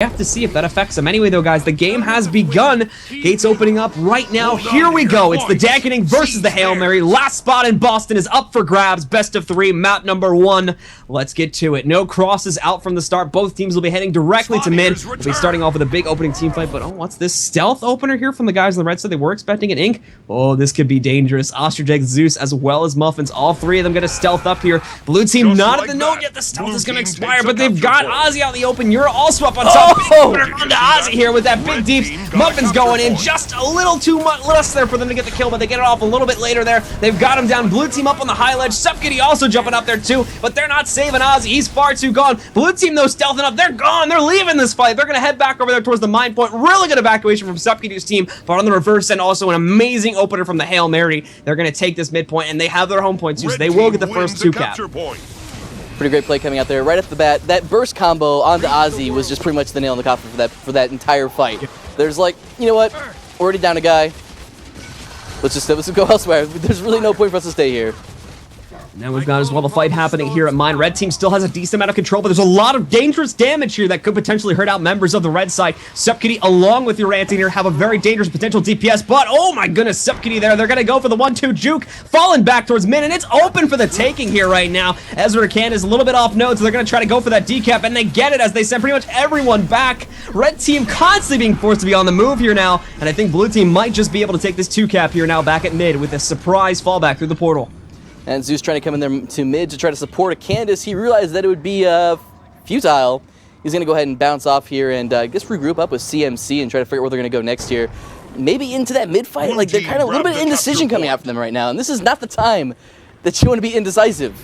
have to see if that affects them. Anyway, though, guys, the game has begun. Gates opening up right now. Here we go. It's the Dankening versus the Hail Mary. Last spot in Boston is up for grabs. Best of 3, map number 1. Let's get to it. No crosses out from the start. Both teams will be heading directly to mid. We'll be starting off with a big opening team fight, but what's this stealth opener here from the guys on the red side? They were expecting an ink. Oh, this could be dangerous. Ostrich, Zeus, as well as Muffins. All 3 of them going to stealth up here. Blue team not at the note yet. The stealth is going to expire, but they've got Ozzy out in the open. You're also up on top. Onto Ozzy here with that big deeps. Muffins going in just a little too much less there for them to get the kill, but they get it off a little bit later there. They've got him down. Blue team up on the high ledge. Subkitty also jumping up there too, but they're not saving Ozzy. He's far too gone. Blue team though stealthing up. They're gone. They're leaving this fight. They're going to head back over there towards the mine point. Really good evacuation from Subkitty's team, but on the reverse end also an amazing opener from the Hail Mary. They're going to take this midpoint, and they have their home points, so they will get the first 2 cap. Pretty great play coming out there right off the bat. That burst combo onto Ozzy was just pretty much the nail in the coffin for that entire fight. There's like, you know what? We're already down a guy. Let's go elsewhere. There's really no point for us to stay here. Now we've got as well the fight happening here at mine. Red team still has a decent amount of control, but there's a lot of dangerous damage here that could potentially hurt out members of the red side. Subkitty, along with your anti here, have a very dangerous potential DPS, but oh my goodness, Subkitty there. They're going to go for the 1-2 juke, falling back towards mid, and it's open for the taking here right now. Ezra Can is a little bit off note, so they're going to try to go for that decap, and they get it as they send pretty much everyone back. Red team constantly being forced to be on the move here now, and I think blue team might just be able to take this 2 cap here now back at mid with a surprise fallback through the portal. And Zeus trying to come in there to mid to try to support a Candace. He realized that it would be futile. He's going to go ahead and bounce off here and I guess regroup up with CMC and try to figure out where they're going to go next here. Maybe into that mid fight. Like they're kind of a little bit of indecision coming out from them right now. And this is not the time that you want to be indecisive.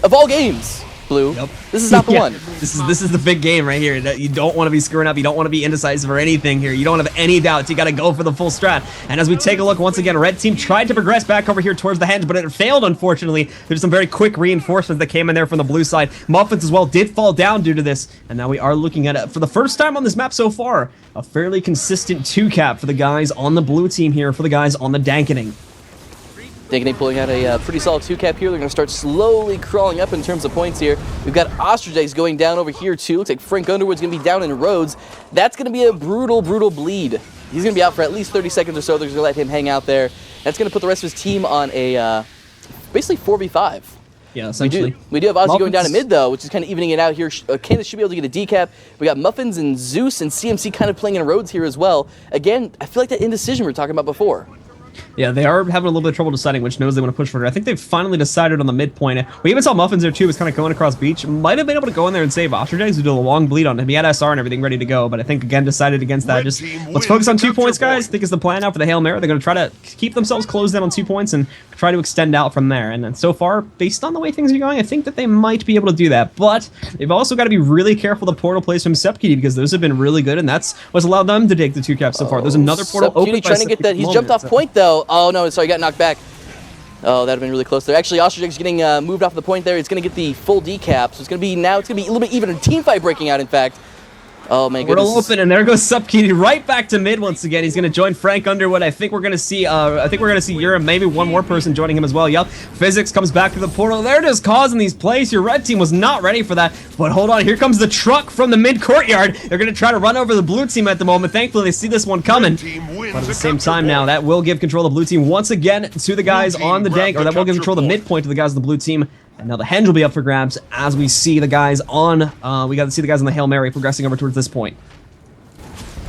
Of all games, Blue, Yep. This is not the one. This is the big game right here. You don't want to be screwing up. You don't want to be indecisive or anything here. You don't have any doubts. You got to go for the full strat. And as we take a look once again, red team tried to progress back over here towards the henge, but it failed, unfortunately. There's some very quick reinforcements that came in there from the blue side. Muffins as well did fall down due to this. And now we are looking at it for the first time on this map so far. A fairly consistent 2 cap for the guys on the blue team here, for the guys on the Dankening. Dankening pulling out a pretty solid 2 cap here. They're going to start slowly crawling up in terms of points here. We've got Ostrich going down over here too. Looks like Frank Underwood's going to be down in Rhodes. That's going to be a brutal, brutal bleed. He's going to be out for at least 30 seconds or so. They're going to let him hang out there. That's going to put the rest of his team on a basically 4v5. Yeah, essentially. We do have Ozzy going down to mid, though, which is kind of evening it out here. Candace should be able to get a decap. We got Muffins and Zeus and CMC kind of playing in Rhodes here as well. Again, I feel like that indecision we were talking about before. Yeah, they are having a little bit of trouble deciding which nose they want to push for. I think they've finally decided on the midpoint. We even saw Muffins there too, was kind of going across beach. Might have been able to go in there and save Ostrich, who did a long bleed on him. He had SR and everything ready to go, but I think again decided against that. Just let's focus on 2 points, guys. I think is the plan now for the Hail Mary. They're going to try to keep themselves closed down on 2 points and try to extend out from there. And then so far, based on the way things are going, I think that they might be able to do that. But they've also got to be really careful the portal plays from Subkitty, because those have been really good, and that's what's allowed them to take the 2 caps so far. There's another portal open. Trying to get that. He's jumped off point though. Oh no, sorry, he got knocked back. Oh, that would have been really close there. Actually, Ostrich getting moved off the point there. It's going to get the full decap. So it's going to be a little bit even. A team fight breaking out, in fact. Oh my goodness. Portal open, and there goes Subkitty right back to mid once again. He's going to join Frank Underwood. I think we're going to see Yura, maybe one more person joining him as well. Yep. Physics comes back to the portal. They're just causing these plays. Your red team was not ready for that. But hold on, here comes the truck from the mid courtyard. They're going to try to run over the blue team at the moment. Thankfully, they see this one coming. But at the same time now, that will give control of the blue team once again to the guys on the dank, or that will give control of the midpoint to the guys on the blue team. And now the henge will be up for grabs as we see the guys on, we got to see the guys on the Hail Mary progressing over towards this point.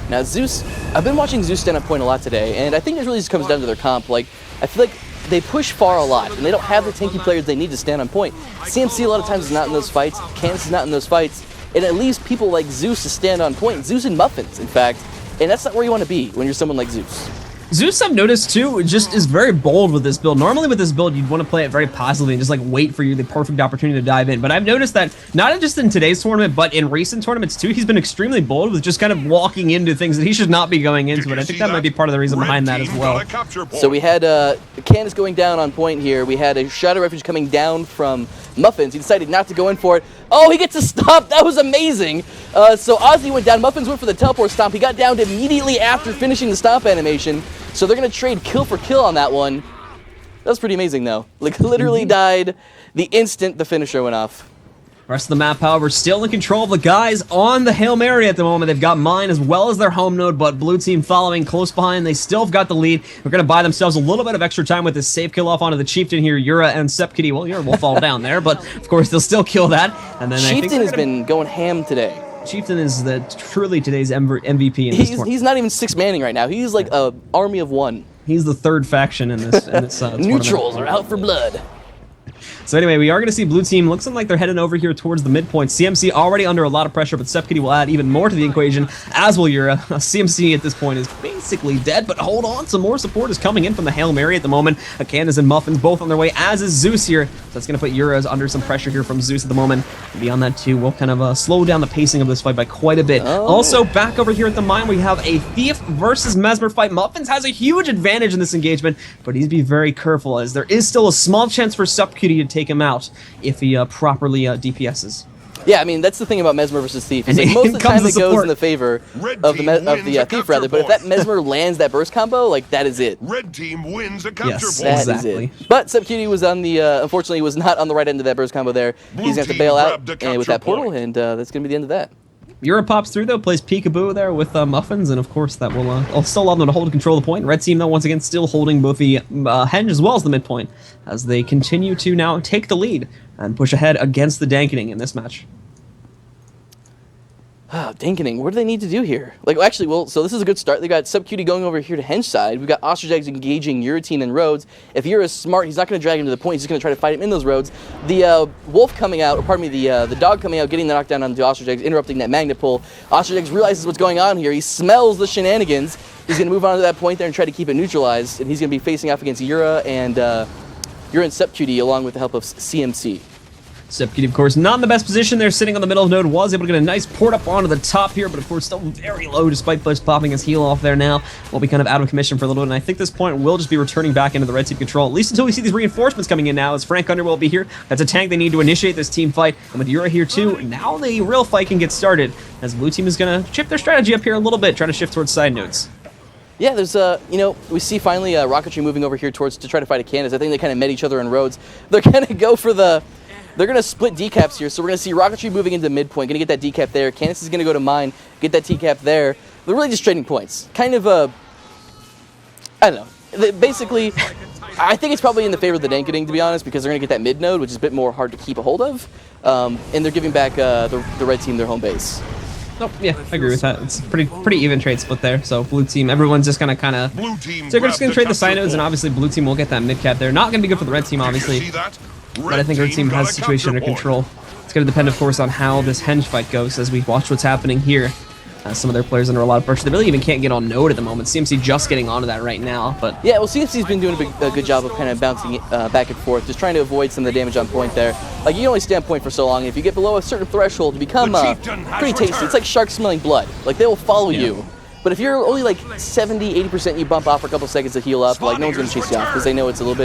Now Zeus, I've been watching Zeus stand up point a lot today, and I think it really just comes down to their comp. Like, I feel like they push far a lot, and they don't have the tanky players they need to stand on point. CMC a lot of times is not in those fights, Candace is not in those fights, and it leaves people like Zeus to stand on point. Zeus and Muffins, in fact, and that's not where you want to be when you're someone like Zeus. Zeus, I've noticed too, just is very bold with this build. Normally with this build, you'd want to play it very passively and just like wait for the perfect opportunity to dive in. But I've noticed that not just in today's tournament, but in recent tournaments too, he's been extremely bold with just kind of walking into things that he should not be going into. But I think that might be part of the reason behind that as well. So we had Candace going down on point here. We had a Shadow Refuge coming down from Muffins. He decided not to go in for it. Oh, he gets a stomp. That was amazing. So Ozzy went down. Muffins went for the teleport stomp. He got downed immediately after finishing the stomp animation. So they're going to trade kill for kill on that one. That was pretty amazing, though. Like, literally died the instant the finisher went off. Rest of the map, however, still in control of the guys on the Hail Mary at the moment. They've got mine as well as their home node, but blue team following close behind. They still have got the lead. They're going to buy themselves a little bit of extra time with this safe kill off onto the Chieftain here. Yura and Sepkity. Well, Yura will fall down there, but of course th'll still kill that. And then Chieftain has been going ham today. Chieftain is truly today's MVP in this tournament. He's not even 6-manning right now. He's like a army of one. He's the third faction in this, Neutrals are out for blood. So anyway, we are going to see blue team looks like they're heading over here towards the midpoint. CMC already under a lot of pressure, but Sepkity will add even more to the equation, as will Yura. CMC at this point is basically dead, but hold on, some more support is coming in from the Hail Mary at the moment. Candace and Muffins both on their way, as is Zeus here. So that's going to put Yura under some pressure here from Zeus at the moment. Beyond that too, we'll kind of slow down the pacing of this fight by quite a bit. Also, back over here at the mine, we have a Thief versus Mesmer fight. Muffins has a huge advantage in this engagement, but he's be very careful, as there is still a small chance for Sepkity to take him out if he properly DPSs. Yeah, I mean, that's the thing about Mesmer versus Thief. It's like most of the time it goes in the favor of the Thief, rather, but if that Mesmer lands that burst combo, like, that is it. Red team wins a capture point. That is it. But Sepkity was on the, unfortunately, was not on the right end of that burst combo there. He's going to have to bail out with that portal, and that's going to be the end of that. Yura pops through, though, plays peekaboo there with Muffins, and of course that will still allow them to hold control of the point. Red team, though, once again, still holding both the Henge as well as the midpoint, as they continue to now take the lead and push ahead against the Dankening in this match. Dankening, what do they need to do here? Like, actually, well, so this is a good start. They got Sepkity going over here to Henge side. We've got Ostrich Eggs engaging Yurateen and Rhodes. If Yura's smart, he's not going to drag him to the point. He's just going to try to fight him in those roads. The wolf coming out, or pardon me, the dog coming out, getting the knockdown onto Ostrich Eggs, interrupting that magnet pull. Ostrich Eggs realizes what's going on here. He smells the shenanigans. He's going to move on to that point there and try to keep it neutralized. And he's going to be facing off against Yura and Sepkity, along with the help of CMC. Sepkity, of course, not in the best position there, sitting on the middle of node, was able to get a nice port up onto the top here, but of course still very low despite Bush popping his heal off there now. Will be kind of out of commission for a little bit, and I think this point will just be returning back into the red team control, at least until we see these reinforcements coming in now, as Frank Under will be here. That's a tank they need to initiate this team fight, and with Yura here too, now the real fight can get started, as blue team is going to shift their strategy up here a little bit, trying to shift towards side nodes. Yeah, there's, we see finally Rocketry moving over here to try to fight a Candace. I think they kind of met each other in roads. They're going to go for they're going to split decaps here, so we're going to see Rocketry moving into midpoint, going to get that decap there. Candace is going to go to mine, get that decap there. They're really just trading points. Kind of I don't know. Basically, I think it's probably in the favor of the Dankening, to be honest, because they're going to get that mid node, which is a bit more hard to keep a hold of. And they're giving back the red team their home base. Oh, yeah, I agree with that. It's pretty even trade split there. So blue team, everyone's just gonna kind of. So they're just gonna trade the side nodes, and obviously blue team will get that mid cap there. Not gonna be good for the red team, obviously. But I think red team has the situation under control. It's gonna depend, of course, on how this Henge fight goes as we watch what's happening here. Some of their players under a lot of pressure. They really even can't get on node at the moment. CMC just getting onto that right now, but yeah, well, CMC's been doing a good job of kind of bouncing back and forth, just trying to avoid some of the damage on point there. Like, you can only stay on point for so long. If you get below a certain threshold, you become pretty tasty. It's like sharks smelling blood. Like, they will follow you. But if you're only like 70-80%, you bump off for a couple seconds to heal up. Like, no one's gonna chase you off because they know it's a little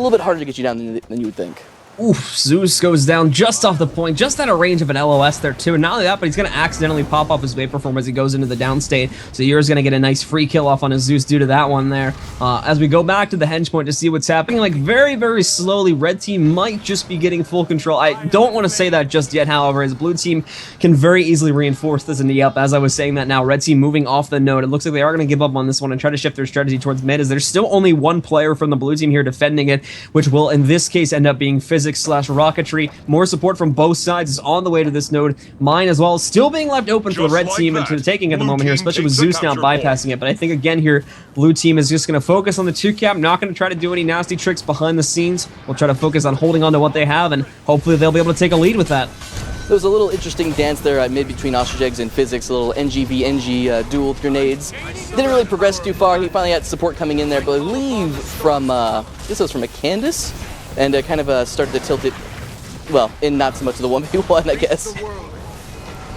bit harder to get you down than you would think. Oof, Zeus goes down just off the point, just out of range of an LOS there too. And not only that, but he's going to accidentally pop off his Vapor Form as he goes into the downstate. So Yura's going to get a nice free kill off on his Zeus due to that one there. As we go back to the Henge point to see what's happening, like very, very slowly, red team might just be getting full control. I don't want to say that just yet, however, as blue team can very easily reinforce this. And yep, as I was saying that now, red team moving off the node. It looks like they are going to give up on this one and try to shift their strategy towards mid, as there's still only one player from the blue team here defending it, which will in this case end up being Physics/Rocketry. More support from both sides is on the way to this node. Mine as well, still being left open for the red team into the taking at the moment here, especially with Zeus now bypassing it. But I think again here, blue team is just going to focus on the 2-cap, not going to try to do any nasty tricks behind the scenes. We'll try to focus on holding on to what they have, and hopefully they'll be able to take a lead with that. There was a little interesting dance there mid between Ostrich Eggs and Physics, a little NG duel with grenades. Didn't really progress too far. He finally had support coming in there, but I believe from, this was from a Candace, and kind of started to tilt it. Well, in not so much of the 1v1, I guess.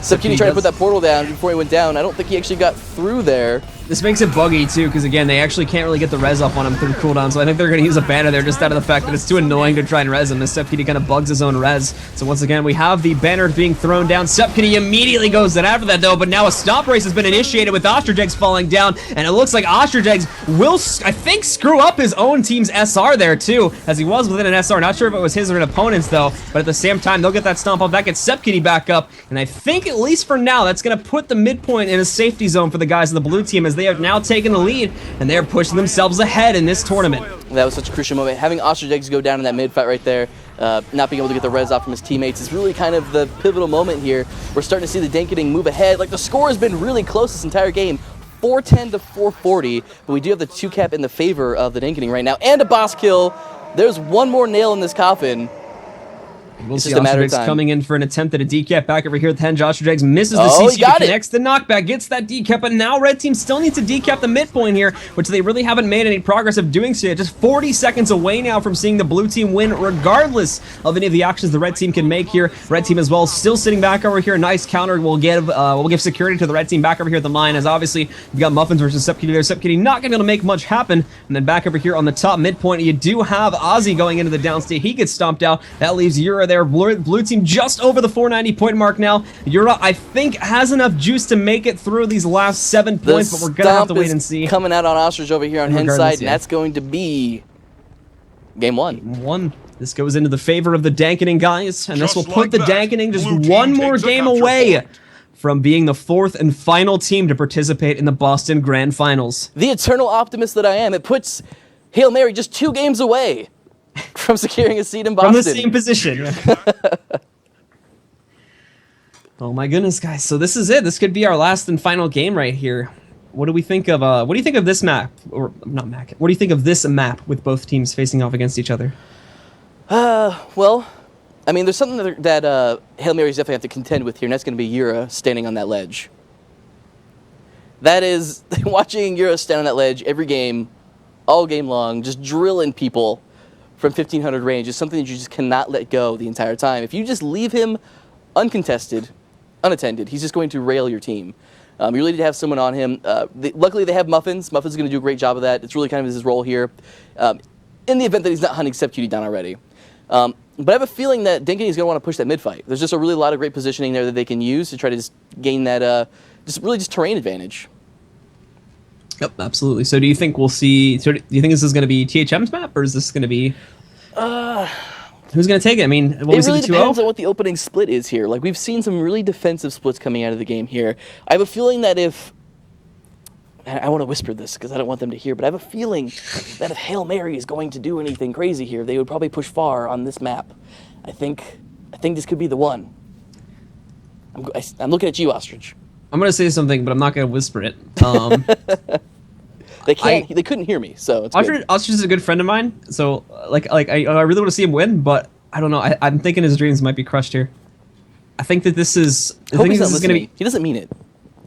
Sepkity tried to put that portal down before he went down. I don't think he actually got through there. This makes it buggy too, because again, they actually can't really get the res up on him through cooldown, so I think they're going to use a banner there just out of the fact that it's too annoying to try and res him. This Sepkitty kind of bugs his own res. So once again, we have the banner being thrown down. Sepkitty immediately goes in after that though, but now a stop race has been initiated with Ostrijegs falling down, and it looks like Ostrijegs will, I think, screw up his own team's SR there too, as he was within an SR. Not sure if it was his or an opponent's though, but at the same time, they'll get that stomp up. That gets Sepkitty back up, and I think, at least for now, that's going to put the midpoint in a safety zone for the guys in the blue team, as they have now taken the lead, and they are pushing themselves ahead in this tournament. That was such a crucial moment. Having Ostrijegs go down in that mid fight right there, not being able to get the res off from his teammates is really kind of the pivotal moment here. We're starting to see the Dankening move ahead. Like, the score has been really close this entire game. 410 to 440, but we do have the 2-cap in the favor of the Dankening right now, and a boss kill. There's one more nail in this coffin. We'll see Ostrijegs coming in for an attempt at a decap back over here at the Henge. Ostrijegs misses the CC, CC, connects the knockback, gets that decap, but now Red Team still needs to decap the midpoint here, which they really haven't made any progress of doing so yet. Just 40 seconds away now from seeing the blue team win, regardless of any of the actions the red team can make here. Red team as well, still sitting back over here. Nice counter will give security to the red team back over here at the mine, as obviously we've got Muffins versus Sepkitty there. Sepkitty not going to be able to make much happen. And then back over here on the top midpoint, you do have Ozzy going into the downstate. He gets stomped out. That leaves Yura there. Blue team just over the 490 point mark now. Yura, I think, has enough juice to make it through these last 7 points, but we're going to have to wait and see. Coming out on Ostrich over here on Hen's side, and that's going to be game one. Game one. This goes into the favor of the Dankening guys, and this will put the Dankening just one more game away from being the 4th and final team to participate in the Boston Grand Finals. The eternal optimist that I am, it puts Hail Mary just 2 games away from securing a seat in Boston. From the same position. Oh my goodness, guys. So this is it. This could be our last and final game right here. What do we think of this map? Or not map. What do you think of this map with both teams facing off against each other? Well, I mean, there's something that Hail Marys definitely have to contend with here, and that's going to be Yura standing on that ledge. That is, watching Yura stand on that ledge every game, all game long, just drilling people from 1500 range is something that you just cannot let go the entire time. If you just leave him uncontested, unattended, he's just going to rail your team. You really need to have someone on him. Luckily, they have Muffins. Muffins is going to do a great job of that. It's really kind of his role here, in the event that he's not hunting Sepkitty down already. But I have a feeling that Dankening is going to want to push that mid-fight. There's just a really lot of great positioning there that they can use to try to just gain that, just terrain advantage. Yep, absolutely. So do you think we'll see, do you think this is going to be THM's map, or is this going to be, who's going to take it? I mean, what was it, really 2-0? depends on what the opening split is here. Like, we've seen some really defensive splits coming out of the game here. I have a feeling that if, I want to whisper this because I don't want them to hear, but I have a feeling that if Hail Mary is going to do anything crazy here, they would probably push far on this map. I think this could be the one. I'm looking at you, Ostrich. I'm going to say something, but I'm not going to whisper it. They couldn't hear me, so it's good. Ostrich is a good friend of mine, so I really want to see him win, but I don't know. I'm thinking his dreams might be crushed here. I think that this is. I think this is going to be. He doesn't mean it.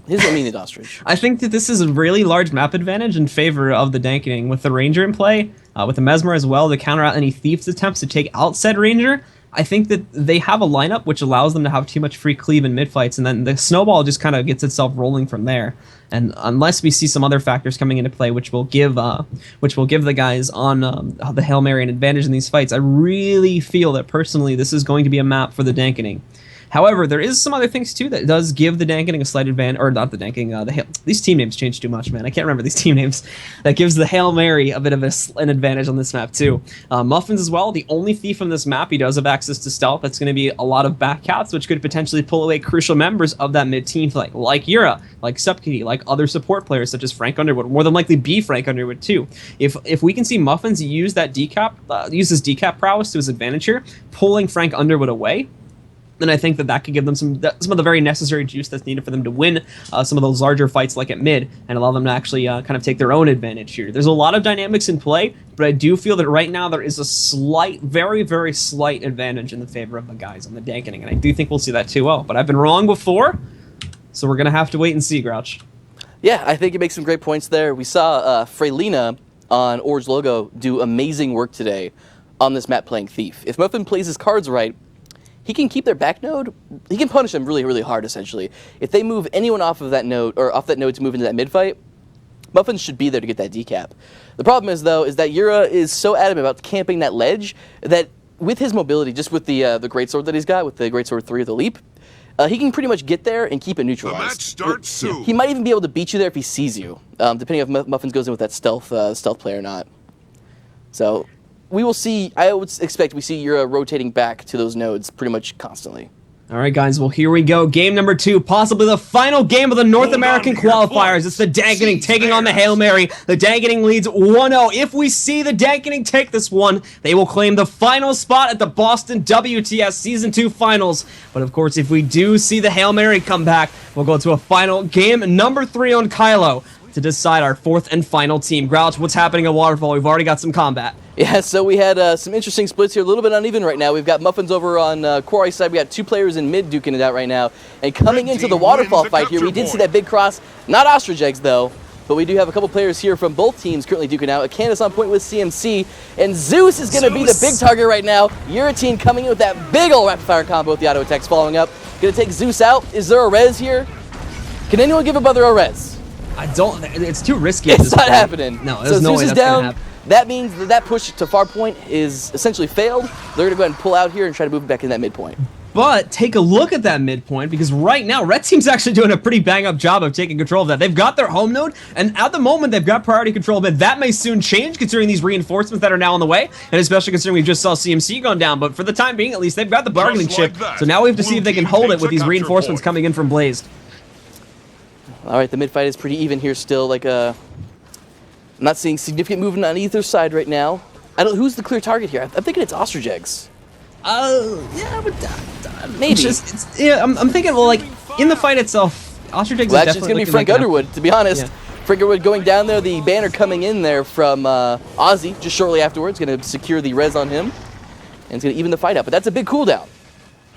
He doesn't mean it, Ostrich. I think that this is a really large map advantage in favor of the Dankening, with the Ranger in play, with the Mesmer as well, to counter out any Thieves' attempts to take out said Ranger. I think that they have a lineup which allows them to have too much free cleave in mid-fights, and then the snowball just kind of gets itself rolling from there. And unless we see some other factors coming into play which will give the guys on the Hail Mary an advantage in these fights, I really feel that personally this is going to be a map for the Dankening. However, there is some other things too that does give the Dankening a slight advantage, or not the Dankening, these team names change too much, man. I can't remember these team names. That gives the Hail Mary a bit of an advantage on this map too. Muffins as well, the only thief on this map, he does have access to stealth. That's going to be a lot of back cats, which could potentially pull away crucial members of that mid team, like Yura, like Sepkitty, like other support players such as Frank Underwood. More than likely be Frank Underwood too. If we can see Muffins use that decap, use his decap prowess to his advantage here, pulling Frank Underwood away, then I think that could give them some of the very necessary juice that's needed for them to win some of those larger fights like at mid, and allow them to actually kind of take their own advantage here. There's a lot of dynamics in play, but I do feel that right now there is a slight, very, very slight advantage in the favor of the guys on the Dankening, and I do think we'll see that 2-0. But I've been wrong before, so we're going to have to wait and see, Grouch. Yeah, I think you make some great points there. We saw Freylina on Orge Logo do amazing work today on this map playing Thief. If Muffin plays his cards right, he can keep their back node. He can punish them really, really hard, essentially. If they move anyone off of that node, or off that node to move into that mid fight, Muffins should be there to get that decap. The problem is, though, is that Yura is so adamant about camping that ledge that with his mobility, just with the greatsword that he's got, with the greatsword 3 of the leap, he can pretty much get there and keep it neutralized. The match starts soon. He might even be able to beat you there if he sees you, depending if Muffins goes in with that stealth play or not. So we will see. I would expect we see Yura rotating back to those nodes pretty much constantly. All right, guys, well, here we go. Game number 2, possibly the final game of the North American qualifiers. It's the Dankening taking on the Hail Mary. The Dankening leads 1-0. If we see the Dankening take this one, they will claim the final spot at the Boston WTS Season 2 Finals. But, of course, if we do see the Hail Mary come back, we'll go to a final game number 3 on Kylo to decide our 4th and final team. Grouch, what's happening at Waterfall? We've already got some combat. Yeah, so we had some interesting splits here, a little bit uneven right now. We've got Muffins over on Quarry's side. We got 2 players in mid duking it out right now. And coming into the Waterfall fight here, we did see that big cross. Not Ostrich Eggs, though. But we do have a couple players here from both teams currently duking out. Candace on point with CMC. And Zeus is going to be the big target right now. Uratine coming in with that big ol' rapid fire combo with the auto attacks following up. Going to take Zeus out. Is there a res here? Can anyone give a brother a res? I don't. It's too risky. It's not happening. No, there's no Zeus way is that's down. gonna happen. That means that push to far point is essentially failed. They're going to go ahead and pull out here and try to move it back in that midpoint. But take a look at that midpoint, because right now, Red Team's actually doing a pretty bang-up job of taking control of that. They've got their home node, and at the moment, they've got priority control, but that may soon change considering these reinforcements that are now on the way, and especially considering we just saw CMC gone down. But for the time being, at least, they've got the bargaining chip, so now we have to see if they can hold it with these reinforcements coming in from Blazed. All right, the mid fight is pretty even here still. I'm not seeing significant movement on either side right now. Who's the clear target here? I'm thinking it's Ostrich Eggs. Yeah, but maybe. I'm thinking, well, like, in the fight itself, Ostrich Eggs is Actually, definitely it's going to be Frank like Underwood, to be honest. Yeah. Frank Underwood going down there, the banner coming in there from Ozzy just shortly afterwards, going to secure the res on him, and it's going to even the fight out. But that's a big cooldown.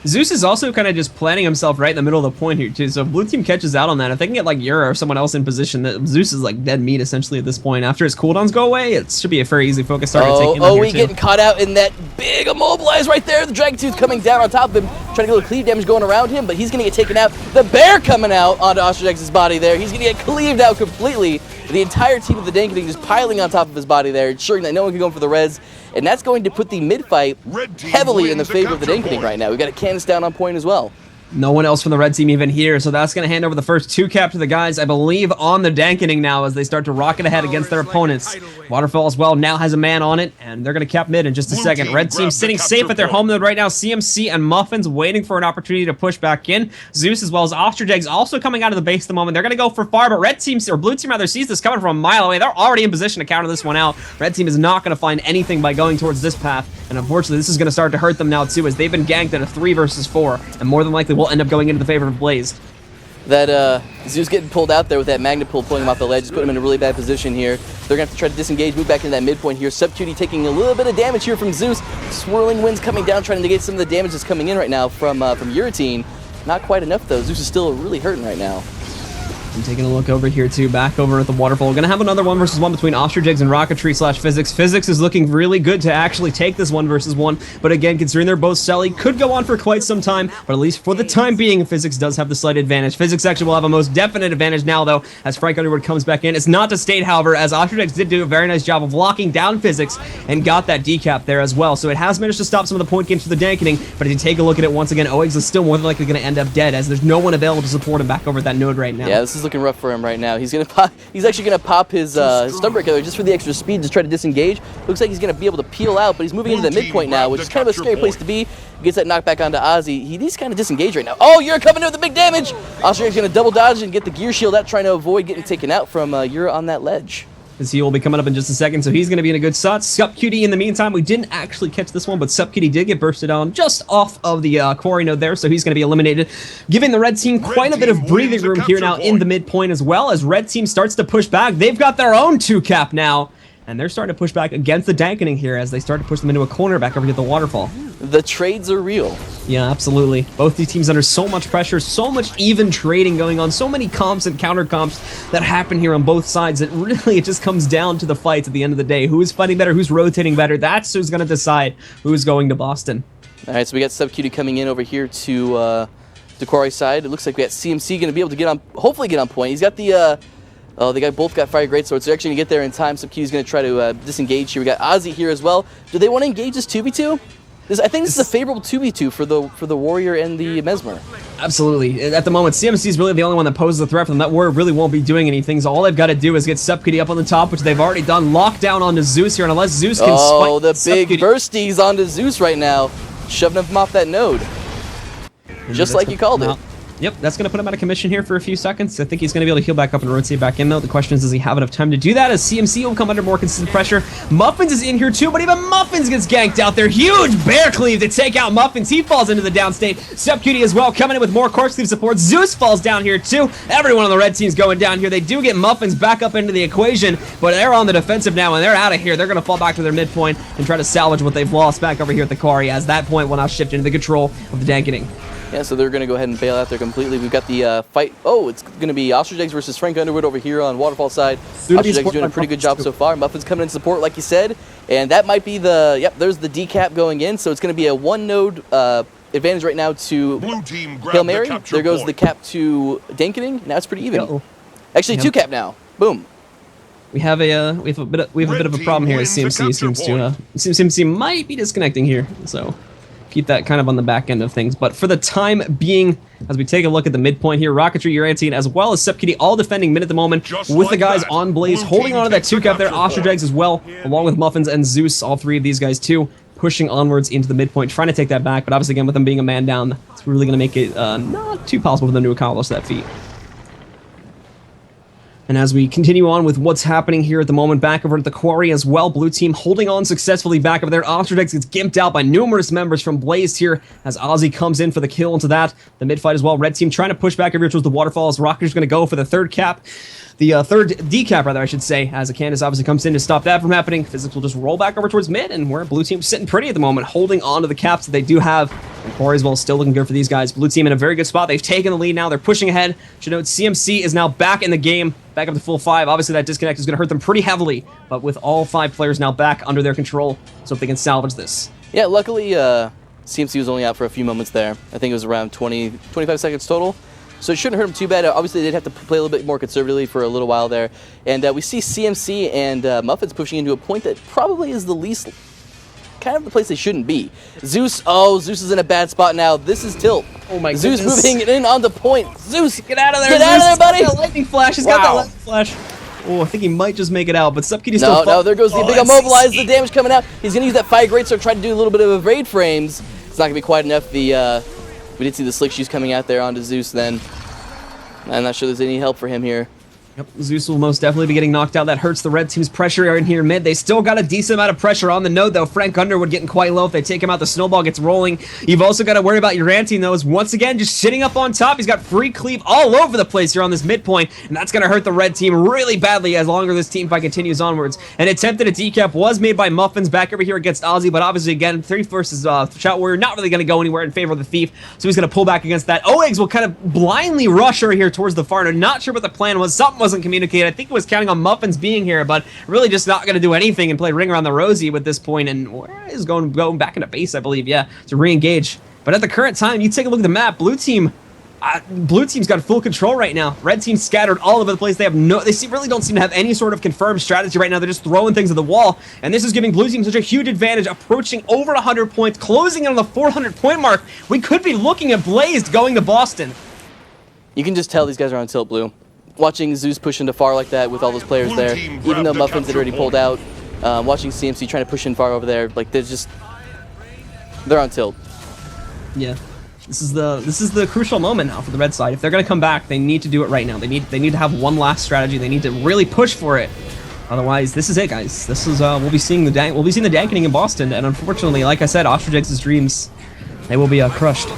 Zeus is also kind of just planting himself right in the middle of the point here, too. So if Blue Team catches out on that, if they can get, like, Yura or someone else in position, that Zeus is, like, dead meat, essentially, at this point. After his cooldowns go away, it should be a very easy focus target taking him here, getting caught out in that big immobilize right there. The Dragon Tooth coming down on top of him, trying to get a little cleave damage going around him, but he's going to get taken out. The bear coming out onto Ostrich Eggs' body there. He's going to get cleaved out completely. The entire team of the Dankening just piling on top of his body there, ensuring that no one can go for the res. And that's going to put the mid-fight heavily in the favor of the Dankening right now. We've got a Candace down on point as well. No one else from the red team even here, so that's going to hand over the first 2 cap to the guys, I believe, on the Dankening now as they start to rocket ahead against their opponents. Waterfall as well now has a man on it, and they're going to cap mid in just a second. Red team sitting safe at their home node right now. CMC and Muffins waiting for an opportunity to push back in. Zeus as well as Ostrich Eggs also coming out of the base at the moment. They're going to go for far, but red team, or blue team rather, sees this coming from a mile away. They're already in position to counter this one out. Red team is not going to find anything by going towards this path, and unfortunately this is going to start to hurt them now too, as they've been ganked at a 3 versus 4, and more than likely will end up going into the favor of Blazed. That Zeus getting pulled out there with that magnet pull, pulling him off the ledge, just putting him in a really bad position here. They're going to have to try to disengage, move back into that midpoint here. Subcutie taking a little bit of damage here from Zeus. Swirling winds coming down, trying to negate some of the damage that's coming in right now from Uratine. Not quite enough, though. Zeus is still really hurting right now. I'm taking a look over here too, back over at the Waterfall. We're going to have another 1 versus 1 between Ostrich Eggs and Rocketry / Physics. Physics is looking really good to actually take this 1 versus 1, but again, considering they're both Selly, could go on for quite some time, but at least for the time being, Physics does have the slight advantage. Physics actually will have a most definite advantage now, though, as Frank Underwood comes back in. It's not to state, however, as Ostrich Eggs did do a very nice job of locking down Physics and got that decap there as well, so it has managed to stop some of the point gains for the Dankening, but if you take a look at it once again, Oeggs is still more than likely going to end up dead, as there's no one available to support him back over at that node right now. Yeah, this is looking rough for him right now. He's actually gonna pop his Stunbreaker there just for the extra speed to try to disengage. Looks like he's gonna be able to peel out, but he's moving into the midpoint now, which is kind of a scary place to be. Gets that knockback onto Ozzy. He needs to kind of disengage right now. Oh, Yura coming in with the big damage! Ostrich gonna double dodge and get the gear shield out, trying to avoid getting taken out from Yura on that ledge. As he will be coming up in just a second, so he's going to be in a good spot. Supcutie in the meantime, we didn't actually catch this one, but Supcutie did get bursted on just off of the quarry node there, so he's going to be eliminated, giving the red team quite a bit of breathing room here now in the midpoint as well, as red team starts to push back. They've got their own 2 cap now, and they're starting to push back against the Dankening here as they start to push them into a corner back over to the Waterfall. The trades are real. Yeah, absolutely. Both these teams under so much pressure, so much even trading going on, so many comps and counter comps that happen here on both sides that really it just comes down to the fights at the end of the day. Who's fighting better, who's rotating better, that's who's going to decide who's going to Boston. All right, so we got Subcutie coming in over here to Quarry's side. It looks like we got CMC going to be able to get on, hopefully get on point. He's got the Oh, they both got fire great swords. They're actually going to get there in time. SubQ's going to try to disengage here. We got Ozzy here as well. Do they want to engage this 2v2? I think this is a favorable 2v2 for the Warrior and the Mesmer. Absolutely. At the moment, CMC is really the only one that poses a threat for them. That Warrior really won't be doing anything, so all they've got to do is get SubQD up on the top, which they've already done. Lockdown onto Zeus here, and unless Zeus can spike... Oh, the big bursties onto Zeus right now, shoving him off that node. Just like you called it. Yep, that's going to put him out of commission here for a few seconds. I think he's going to be able to heal back up and rotate back in, though. The question is, does he have enough time to do that? As CMC will come under more consistent pressure. Muffins is in here, too, but even Muffins gets ganked out there. Huge bear cleave to take out Muffins. He falls into the downstate. SubQD as well, coming in with more core sleeve support. Zeus falls down here, too. Everyone on the red team's going down here. They do get Muffins back up into the equation, but they're on the defensive now, and they're out of here. They're going to fall back to their midpoint and try to salvage what they've lost back over here at the Kari, as that point will now shift into the control of the Dankening. Yeah, so they're going to go ahead and bail out there completely. We've got the fight. Oh, it's going to be Ostrich Eggs versus Frank Underwood over here on Waterfall side. Ostrich Eggs doing a pretty good job so far. Muffin's coming in support, like you said. And that might be the, yep, there's the decap going in. So it's going to be a one-node advantage right now to Hail Mary. There goes the cap to Dankening. Now it's pretty even. Actually, two cap now. Boom. We have a bit of a problem here. As CMC CMC might be disconnecting here. So keep that kind of on the back end of things. But for the time being, as we take a look at the midpoint here, Rocketry, Urantine, as well as SubQD, all defending mid at the moment, with the guys on Blaze, holding on to that 2-cap there, Ostrich Eggs as well, along with Muffins and Zeus, all three of these guys too, pushing onwards into the midpoint, trying to take that back, but obviously again, with them being a man down, it's really going to make it not too possible for them to accomplish that feat. And as we continue on with what's happening here at the moment, back over at the Quarry as well, blue team holding on successfully back over there. Ostrich Eggs gets gimped out by numerous members from Blaze here as Ozzy comes in for the kill into that. The mid fight as well, red team trying to push back over towards the waterfall as Rocker's going to go for the third cap. The third decap, rather, I should say, as Candace obviously comes in to stop that from happening. Physics will just roll back over towards mid, and we're blue team sitting pretty at the moment, holding on to the caps that they do have. And Quarry as well, still looking good for these guys. Blue team in a very good spot. They've taken the lead now. They're pushing ahead. Should note CMC is now back in the game, back up to full 5. Obviously, that disconnect is going to hurt them pretty heavily, but with all 5 players now back under their control, so if they can salvage this. Yeah, luckily, CMC was only out for a few moments there. I think it was around 25 seconds total. So it shouldn't hurt him too bad. Obviously, they'd have to play a little bit more conservatively for a little while there. And we see CMC and Muffins pushing into a point that probably is the least, kind of the place they shouldn't be. Zeus, oh, Zeus is in a bad spot now. This is tilt. Oh my Zeus goodness. moving in on the point. Zeus, get out of there, Get out of there, buddy. He's got that lightning flash. He's got that lightning flash. Oh, I think he might just make it out, but SubQD still... No, there goes the big immobilize, the damage coming out. He's going to use that fire great sword, try to do a little bit of evade frames. It's not going to be quite enough. We did see the slick shoes coming out there onto Zeus then. I'm not sure there's any help for him here. Yep, Zeus will most definitely be getting knocked out. That hurts the red team's pressure in here mid. They still got a decent amount of pressure on the node, though. Frank Underwood getting quite low. If they take him out, the snowball gets rolling. You've also got to worry about Urantine, though, is once again just sitting up on top. He's got free cleave all over the place here on this midpoint, and that's going to hurt the red team really badly as longer this team fight continues onwards. An attempt at a decap was made by Muffins back over here against Ozzy, but obviously, again, 3 versus Shout Warrior, not really going to go anywhere in favor of the Thief, so he's going to pull back against that. O-Eggs will kind of blindly rush over here towards the far node. Not sure what the plan was. Something wasn't communicated. I think was counting on Muffins being here, but really just not going to do anything and play Ring Around the Rosie with this point, and is going back into base, I believe, yeah, to re-engage. But at the current time, you take a look at the map, blue team's got full control right now. Red team's scattered all over the place. They have really don't seem to have any sort of confirmed strategy right now. They're just throwing things at the wall, and this is giving blue team such a huge advantage, approaching over 100 points, closing in on the 400 point mark. We could be looking at Blazed going to Boston. You can just tell these guys are on tilt, blue. Watching Zeus push into far like that with all those players there, even though Muffins had already pulled out, watching CMC trying to push in far over there, like they're on tilt. Yeah, this is the crucial moment now for the red side. If they're gonna come back, they need to do it right now. They need to have one last strategy. They need to really push for it. Otherwise, this is it, guys. This is we'll be seeing the Dankening in Boston, and unfortunately, like I said, Ostrich Eggs' dreams, they will be crushed.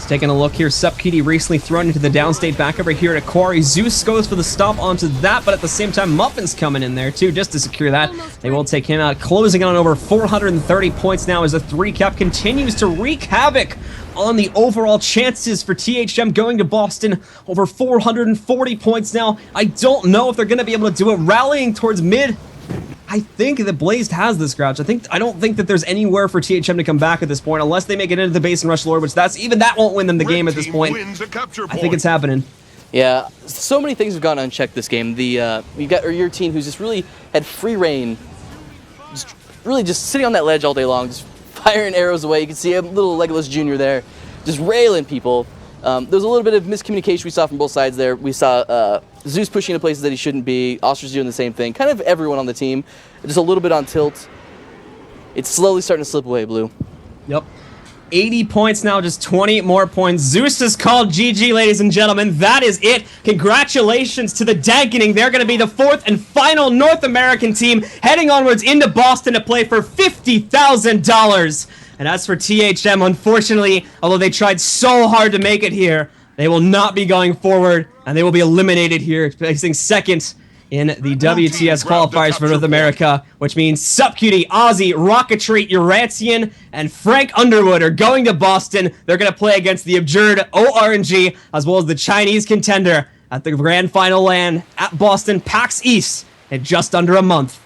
Taking a look here, SubQD recently thrown into the downstate back over here at Quarry. Zeus goes for the stomp onto that, but at the same time, Muffin's coming in there too, just to secure that. They will take him out, closing on over 430 points now as the 3-cap continues to wreak havoc on the overall chances for THM going to Boston. Over 440 points now. I don't know if they're going to be able to do it. Rallying towards mid. I think that Blazed has this crouch. I don't think that there's anywhere for THM to come back at this point, unless they make it into the base and rush Lord, which that won't win them the game at this point. I think it's happening. Yeah, so many things have gone unchecked this game. You've got your team who's just really had free reign, just really just sitting on that ledge all day long, just firing arrows away. You can see a little Legolas Jr. there, just railing people. There was a little bit of miscommunication we saw from both sides there. We saw Zeus pushing into places that he shouldn't be, Ostrich doing the same thing, kind of everyone on the team, just a little bit on tilt. It's slowly starting to slip away, Blue. Yep. 80 points now, just 20 more points. Zeus is called GG, ladies and gentlemen. That is it. Congratulations to the Dankening. They're going to be the 4th and final North American team heading onwards into Boston to play for $50,000. And as for THM, unfortunately, although they tried so hard to make it here, they will not be going forward, and they will be eliminated here, placing second in the WTS qualifiers for North America, which means SupQT, Ozzy, Rocketry, Urantian, and Frank Underwood are going to Boston. They're going to play against the absurd ORNG, as well as the Chinese contender at the grand final LAN at Boston PAX East in just under a month.